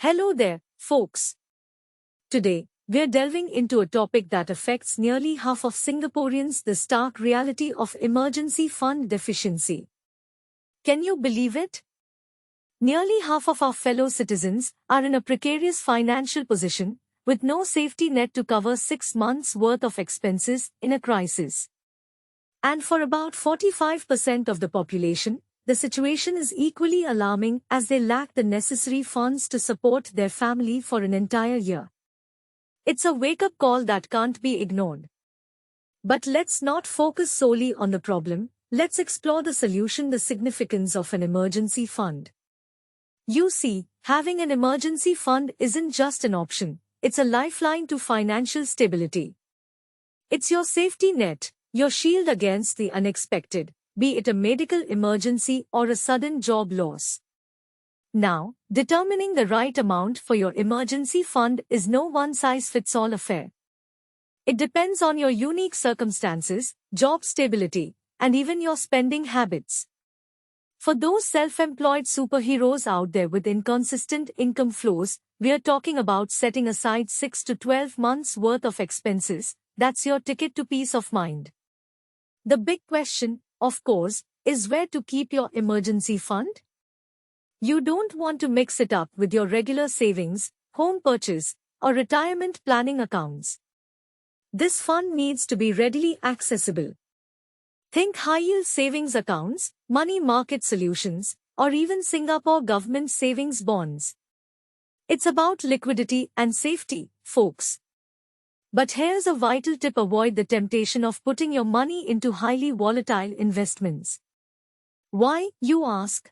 Hello there, folks. Today, we're delving into a topic that affects nearly half of Singaporeans: the stark reality of emergency fund deficiency. Can you believe it? Nearly half of our fellow citizens are in a precarious financial position, with no safety net to cover 6 months' worth of expenses in a crisis. And for about 45% of the population, the situation is equally alarming, as they lack the necessary funds to support their family for an entire year. It's a wake-up call that can't be ignored. But let's not focus solely on the problem. Let's explore the solution: the significance of an emergency fund. You see, having an emergency fund isn't just an option, it's a lifeline to financial stability. It's your safety net, your shield against the unexpected, be it a medical emergency or a sudden job loss. Now, determining the right amount for your emergency fund is no one-size-fits-all affair. It depends on your unique circumstances, job stability, and even your spending habits. For those self-employed superheroes out there with inconsistent income flows, we are talking about setting aside 6 to 12 months' worth of expenses. That's your ticket to peace of mind. The big question, of course, is where to keep your emergency fund? You don't want to mix it up with your regular savings, home purchase, or retirement planning accounts. This fund needs to be readily accessible. Think high-yield savings accounts, money market solutions, or even Singapore government savings bonds. It's about liquidity and safety, folks. But here's a vital tip: avoid the temptation of putting your money into highly volatile investments. Why, you ask?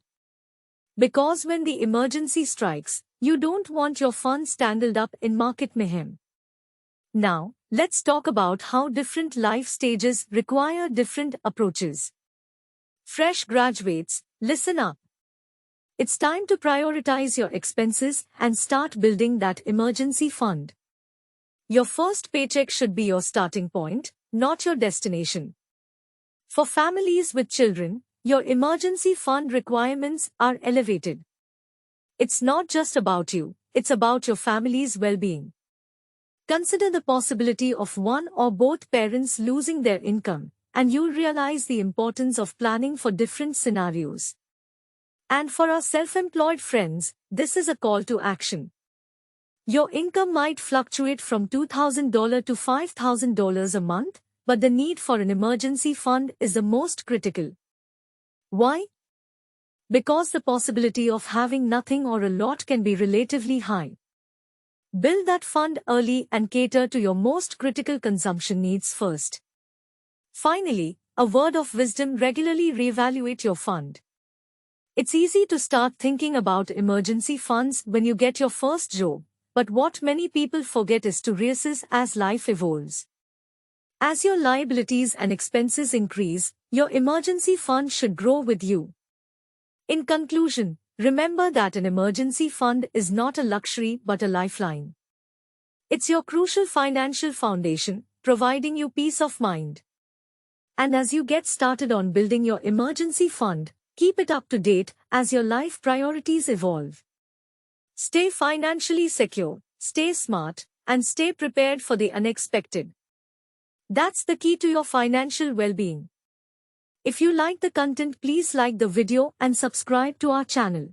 Because when the emergency strikes, you don't want your funds tangled up in market mayhem. Now, let's talk about how different life stages require different approaches. Fresh graduates, listen up. It's time to prioritize your expenses and start building that emergency fund. Your first paycheck should be your starting point, not your destination. For families with children, your emergency fund requirements are elevated. It's not just about you, it's about your family's well-being. Consider the possibility of one or both parents losing their income, and you'll realize the importance of planning for different scenarios. And for our self-employed friends, this is a call to action. Your income might fluctuate from $2,000 to $5,000 a month, but the need for an emergency fund is the most critical. Why? Because the possibility of having nothing or a lot can be relatively high. Build that fund early and cater to your most critical consumption needs first. Finally, a word of wisdom: regularly reevaluate your fund. It's easy to start thinking about emergency funds when you get your first job, but what many people forget is to reassess as life evolves. As your liabilities and expenses increase, your emergency fund should grow with you. In conclusion, remember that an emergency fund is not a luxury but a lifeline. It's your crucial financial foundation, providing you peace of mind. And as you get started on building your emergency fund, keep it up to date as your life priorities evolve. Stay financially secure, stay smart, and stay prepared for the unexpected. That's the key to your financial well-being. If you like the content, please like the video and subscribe to our channel.